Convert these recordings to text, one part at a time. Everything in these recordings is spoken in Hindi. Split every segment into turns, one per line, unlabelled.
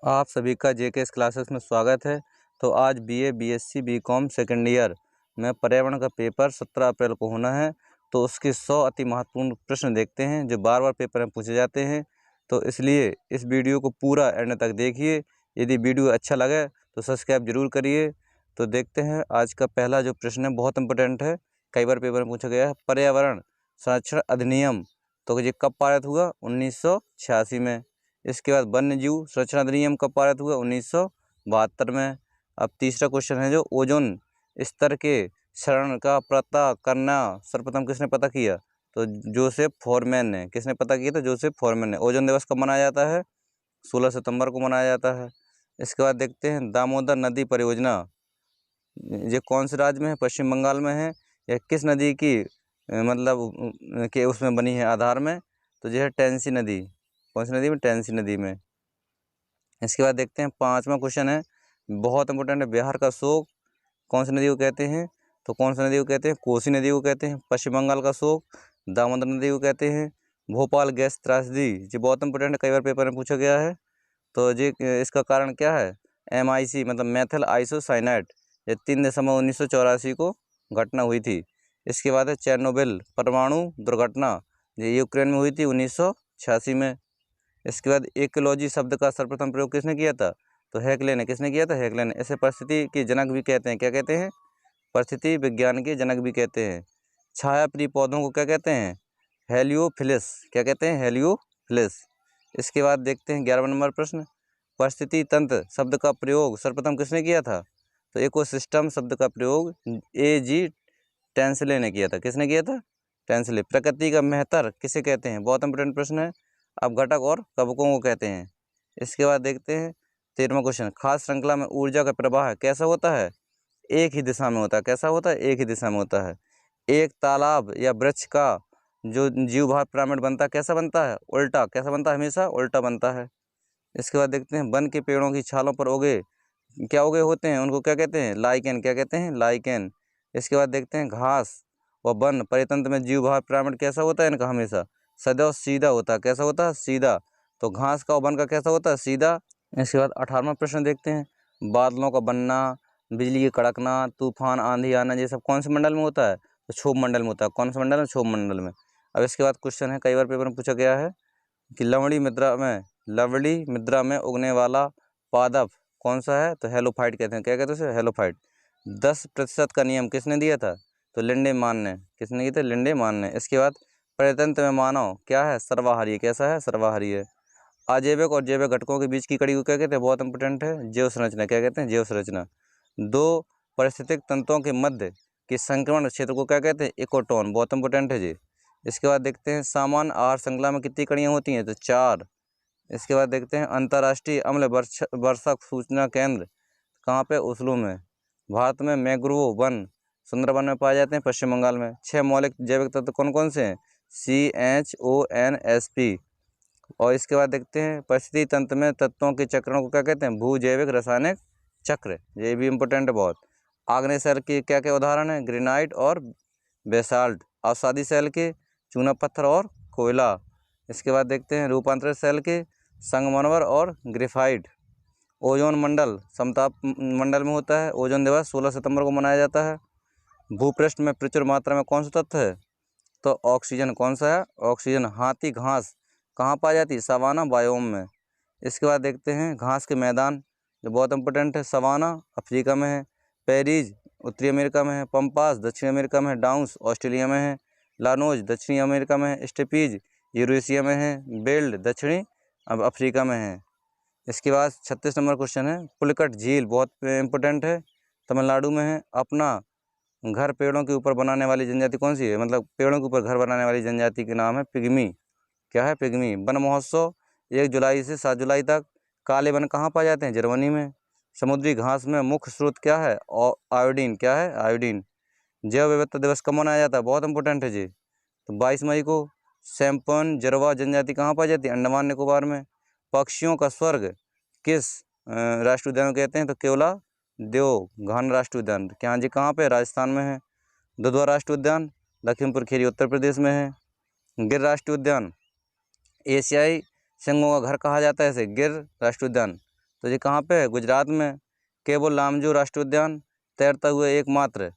आप सभी का जेकेएस क्लासेस में स्वागत है। तो आज BA, BSc, BCom second year में पर्यावरण का पेपर 17 अप्रैल को होना है। तो उसके 100 अति महत्वपूर्ण प्रश्न देखते हैं जो बार बार पेपर में पूछे जाते हैं। तो इसलिए इस वीडियो को पूरा एंड तक देखिए। यदि वीडियो अच्छा लगे तो सब्सक्राइब जरूर करिए। तो देखते हैं आज का पहला जो प्रश्न है, बहुत इंपॉर्टेंट है, कई बार पेपर में पूछा गया है। पर्यावरण संरक्षण अधिनियम तो ये कब पारित हुआ? 1986 में। इसके बाद वन्य जीव संरक्षण अधिनियम कब पारित हुआ? 1972 में। अब तीसरा क्वेश्चन है जो ओजोन स्तर के क्षरण का पता करना सर्वप्रथम किसने पता किया? तो जोसेफ फॉरमैन ने। किसने पता किया? तो जोसेफ फॉरमैन ने। ओजोन दिवस कब मनाया जाता है? 16 सितंबर को मनाया जाता है। इसके बाद देखते हैं दामोदर नदी परियोजना ये कौन से राज्य में है? पश्चिम बंगाल में है। यह किस नदी की मतलब के उसमें बनी है आधार में? तो यह है टेंसी नदी। कौन सी नदी में? टेंसी नदी में। इसके बाद देखते हैं पांचवा क्वेश्चन है, बहुत इंपॉर्टेंट है। बिहार का शोक कौन सी नदी को कहते हैं? तो कौन सी नदी को कहते हैं? कोसी नदी को कहते हैं। पश्चिम बंगाल का शोक दामोदर नदी को कहते हैं। भोपाल गैस त्रासदी ये बहुत इंपॉर्टेंट है, कई बार पेपर में पूछा गया है। तो ये इसका कारण क्या है? MIC मतलब मेथिल आइसोसाइनेट। ये 3 दिसंबर 1984 को घटना हुई थी। इसके बाद है चेरनोबिल परमाणु दुर्घटना, ये यूक्रेन में हुई थी 1986 में। इसके बाद इकोलॉजी शब्द का सर्वप्रथम प्रयोग किसने किया था? तो हेक्ले ने। किसने किया था? हेक्ले ने। इसे परिस्थिति के जनक भी कहते हैं। क्या कहते हैं? परिस्थिति विज्ञान के जनक भी कहते हैं। छायाप्रिय पौधों को क्या कहते हैं? हेलियोफिलिस। क्या कहते हैं? हेलियोफिलिस। इसके बाद देखते हैं 11वां नंबर प्रश्न, परिस्थिति तंत्र शब्द का प्रयोग सर्वप्रथम किसने किया था? तो इकोसिस्टम शब्द का प्रयोग AG टेंसले ने किया था। किसने किया था? टेंसले। प्रकृति का मेहतर किसे कहते हैं? बहुत इंपॉर्टेंट प्रश्न है। अब घटक और कवकों को कहते हैं। इसके बाद देखते हैं 13वां क्वेश्चन, खास श्रृंखला में ऊर्जा का प्रवाह कैसा होता है? एक ही दिशा में होता है। कैसा होता है? एक ही दिशा में होता है। एक तालाब या वृक्ष का जो जीवभार पिरामिड बनता है कैसा बनता है? उल्टा। कैसा बनता है? हमेशा उल्टा बनता है। इसके बाद देखते हैं वन के पेड़ों की छालों पर उगे क्या उगे होते हैं, उनको क्या कहते हैं? लाइकेन। क्या कहते हैं? लाइकेन। इसके बाद देखते हैं घास व वन परितंत्र में जीवभार पिरामिड कैसा होता है? इनका हमेशा सदैव सीधा होता है। कैसा होता है? सीधा। तो घास का और वन का कैसा होता है? सीधा। इसके बाद 18वां प्रश्न देखते हैं, बादलों का बनना, बिजली की कड़कना, तूफान, आंधी आना, ये सब कौन से मंडल में होता है? तो क्षोभ मंडल में होता है। कौन से मंडल में? क्षोभ मंडल में। अब इसके बाद क्वेश्चन है, कई बार पेपर में पूछा गया है कि लवणी मृदा में उगने वाला पादप कौन सा है? तो हेलोफाइट कहते हैं। क्या कहते हैं उसे? हेलोफाइट। 10% का नियम किसने दिया था? तो लिंडेमान ने। किसने दिया था? लिंडेमान ने। इसके बाद परितंत्र में मानव क्या है? सर्वाहारी। कैसा है? सर्वाहारी है। अजैविक और जैविक घटकों के बीच की कड़ी को क्या कहते हैं? बहुत इंपॉर्टेंट है, जैव संरचना। क्या कहते हैं? जैव संरचना। दो पारिस्थितिक तंत्रों के मध्य के संक्रमण क्षेत्र को क्या कहते हैं? इकोटोन। बहुत इंपॉर्टेंट है जी। इसके बाद देखते हैं सामान्य आहार श्रृंखला में कितनी कड़ियाँ होती हैं? तो 4। इसके बाद देखते हैं अंतर्राष्ट्रीय अम्ल वर्षा सूचना केंद्र कहाँ पे? ओस्लो में। भारत में मैंग्रोव वन सुंदरबन में पाए जाते हैं, पश्चिम बंगाल में। 6 मौलिक जैविक तत्व कौन कौन से हैं? CHONSP। और इसके बाद देखते हैं परिस्थिति तंत्र में तत्वों के चक्रों को क्या कहते हैं? भूजैविक रासायनिक चक्र। ये भी इंपॉर्टेंट है बहुत। आग्नेय सेल के क्या क्या उदाहरण है? ग्रेनाइट और बेसाल्ट। अवसादी सेल के चूना पत्थर और कोयला। इसके बाद देखते हैं रूपांतरित सेल के संगमरमर और ग्रेफाइट। ओजोन मंडल समताप मंडल में होता है। ओजोन दिवस 16 सितंबर को मनाया जाता है। भूपृष्ठ में प्रचुर मात्रा में कौन सा तत्व है? तो ऑक्सीजन। कौन सा है? ऑक्सीजन। हाथी घास कहाँ पाई जाती है? सवाना बायोम में। इसके बाद देखते हैं घास के मैदान जो बहुत इंपॉर्टेंट है। सवाना अफ्रीका में है। पेरीज उत्तरी अमेरिका में है। पंपास दक्षिण अमेरिका में है। डाउन्स ऑस्ट्रेलिया में है। लानोज दक्षिणी अमेरिका में है। स्टेपीज यूरेशिया में है। बेल्ट दक्षिणी अब अफ्रीका में है। इसके बाद 36 नंबर क्वेश्चन है, पुलिकट झील बहुत इंपॉर्टेंट है, तमिलनाडु में है। अपना घर पेड़ों के ऊपर बनाने वाली जनजाति कौन सी है? मतलब पेड़ों के ऊपर घर बनाने वाली जनजाति के नाम है पिग्मी। क्या है? पिग्मी। वन महोत्सव 1 जुलाई से 7 जुलाई तक। काले वन कहाँ पाए जाते हैं? जर्मनी में। समुद्री घास में मुख्य स्रोत क्या है? आयोडीन। क्या है? आयोडीन। जैव विविधता दिवस कब मनाया जाता है? बहुत इंपॉर्टेंट है जी, तो 22 मई को। सैम्पन जरवा जनजाति कहाँ पाई जाती है? अंडमान निकोबार में। पक्षियों का स्वर्ग किस राष्ट्रीय उद्यान को कहते हैं? तो केवला देवघान राष्ट्रीय उद्यान। क्या जी कहाँ पे? राजस्थान में है। दुधवा राष्ट्रीय उद्यान लखीमपुर खीरी उत्तर प्रदेश में है। गिर राष्ट्रीय उद्यान एशियाई सिंहों का घर कहा जाता है इसे, गिर राष्ट्रीय उद्यान। तो ये कहाँ पे है? गुजरात में। केवल लामजो राष्ट्रीय उद्यान, तैरता हुआ एकमात्र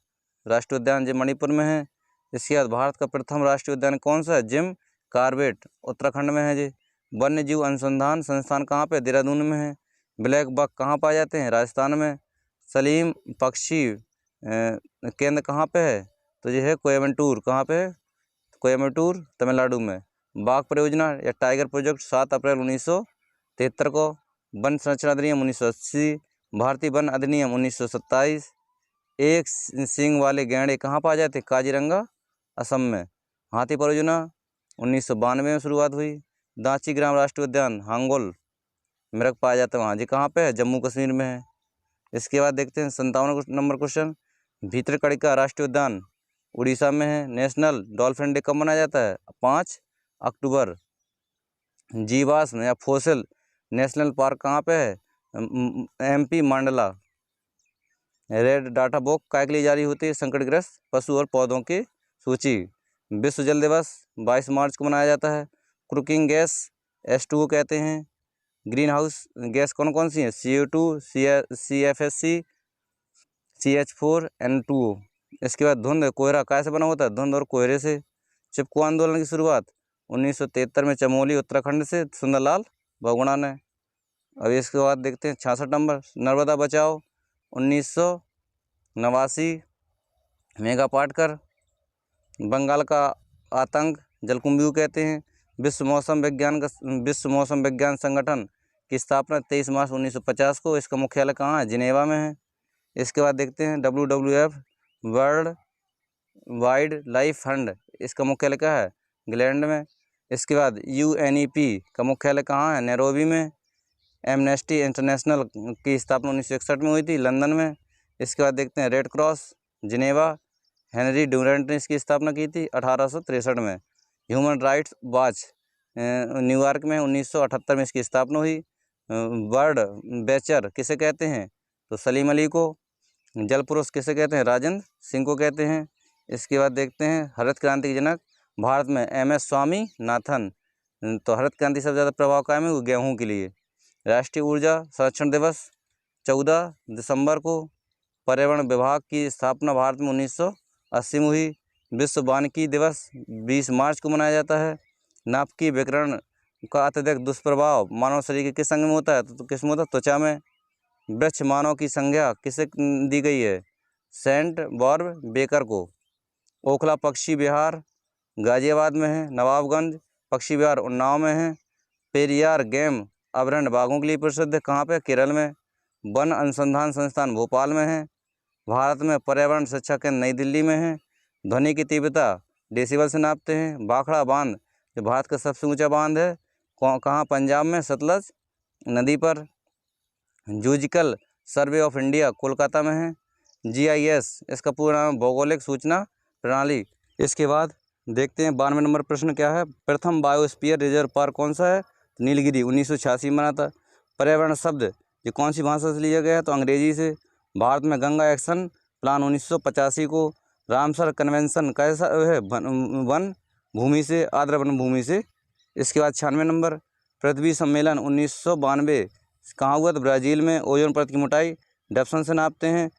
राष्ट्रीय उद्यान, जो मणिपुर में है। इसके बाद भारत का प्रथम राष्ट्रीय उद्यान कौन सा है? जिम कॉर्बेट, उत्तराखंड में है जी। वन्य जीव अनुसंधान संस्थान कहाँ पे? देहरादून में है। ब्लैक बक कहाँ पाए जाते हैं? राजस्थान में। सलीम पक्षी केंद्र कहाँ पे है? तो ये है कोयम्बटूर। कहाँ पे है? कोयम्बटूर, तमिलनाडु में। बाघ परियोजना या टाइगर प्रोजेक्ट 7 अप्रैल 1973 को। वन संरक्षण अधिनियम 1980, भारतीय वन अधिनियम 1927। एक सींग वाले गैंडे कहाँ पाए जाते? काजीरंगा, असम में। हाथी परियोजना 1992 में शुरुआत हुई। दांची ग्राम राष्ट्रीय उद्यान, हांगोल मृग पाया जाता है वहाँ, जी कहाँ पे है? जम्मू कश्मीर में है। इसके बाद देखते हैं 57 नंबर क्वेश्चन। भीतरकनिका राष्ट्रीय उद्यान उड़ीसा में है। नेशनल डॉल्फिन डे कब मनाया जाता है? 5 अक्टूबर। जीवाश्म या फोसिल नेशनल पार्क कहाँ पे है? MP Mandla. Red data book काय के लिए जारी होती है? संकटग्रस्त पशु और पौधों की सूची। विश्व जल दिवस 22 मार्च को मनाया जाता है। कुकिंग गैस H2O कहते हैं। ग्रीन हाउस गैस कौन कौन सी है? CO2, CFC, CH4, N2O। इसके बाद धुंध कोहरा कैसे बना होता है? धुंध और कोहरे से। चिपको आंदोलन की शुरुआत 1973 में चमोली, उत्तराखंड से सुंदरलाल बहुगुणा ने। अब इसके बाद देखते हैं 66 नंबर। नर्मदा बचाओ 1989, मेघा पाटकर। बंगाल का आतंक जलकुंभी कहते हैं। विश्व मौसम विज्ञान संगठन की स्थापना 23 मार्च 1950 को। इसका मुख्यालय कहाँ है? जिनेवा में है। इसके बाद देखते हैं WWF world wild life fund, इसका मुख्यालय क्या है? इंग्लैंड में। इसके बाद UNEP का मुख्यालय कहाँ है? नैरोबी में। एमनेस्टी इंटरनेशनल की स्थापना 1961 में हुई थी, लंदन में। इसके बाद देखते हैं Red Cross, Geneva. Henry Durant ने इसकी स्थापना की थी 1863 में। ह्यूमन राइट्स वॉच न्यूयॉर्क में 1978 में इसकी स्थापना हुई। बर्ड वैचर किसे कहते हैं? तो सलीम अली को। जल पुरुष किसे कहते हैं? राजेंद्र सिंह को कहते हैं। इसके बाद देखते हैं हरित क्रांति के जनक भारत में MS स्वामीनाथन। तो हरित क्रांति सबसे ज़्यादा प्रभाव कायम है गेहूँ के लिए। राष्ट्रीय ऊर्जा संरक्षण दिवस 14 दिसंबर को। पर्यावरण विभाग की स्थापना भारत में 1980 में हुई। विश्व वानिकी दिवस 20 मार्च को मनाया जाता है। नाभिकीय विकिरण का अत्यधिक दुष्प्रभाव मानव शरीर के किस अंग में होता है? तो किस में होता है? त्वचा में। वृक्ष मानव की संज्ञा किसे दी गई है? सेंट बॉर्ब बेकर को। ओखला पक्षी विहार गाजियाबाद में है। नवाबगंज पक्षी विहार उन्नाव में है। पेरियार गेम अभयारण्य बाघों के लिए प्रसिद्ध है, कहाँ पे? केरल में। वन अनुसंधान संस्थान भोपाल में है। भारत में पर्यावरण शिक्षा केंद्र नई दिल्ली में है। ध्वनि की तीव्रता डेसिबल से नापते हैं। भाखड़ा बांध जो भारत का सबसे ऊंचा बांध है, कहाँ? पंजाब में, सतलज नदी पर। Zoological survey of India Kolkata में है। GIS इसका पूरा नाम भौगोलिक सूचना प्रणाली। इसके बाद देखते हैं 92 नंबर प्रश्न क्या है? प्रथम बायोस्फीयर रिजर्व पार्क कौन सा है? नीलगिरी 1986 में बना था। पर्यावरण शब्द ये कौन सी भाषा से लिया गया है? तो अंग्रेजी से। भारत में गंगा एक्शन प्लान 1985 को। रामसर कन्वेंशन कैसा है? वन भूमि से, आर्द्र वन भूमि से। इसके बाद 96 नंबर पृथ्वी सम्मेलन 1992 कहाँ हुआ? तो ब्राज़ील में। ओजोन परत की मोटाई डेप्सन से नापते हैं।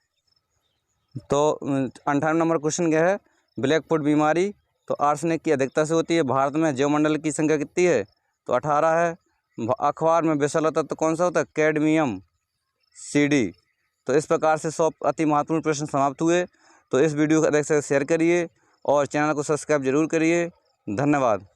तो 58 नंबर क्वेश्चन क्या है? ब्लैकफुट बीमारी तो आर्सेनिक की अधिकता से होती है। भारत में जैवमंडल की संख्या कितनी है? तो 18 है। अखबार में विषैला तत्व कौन सा होता है? Cadmium CD। तो इस प्रकार से 100 अति महत्वपूर्ण प्रश्न समाप्त हुए। तो इस वीडियो को अधिक से शेयर करिए और चैनल को सब्सक्राइब जरूर करिए। धन्यवाद।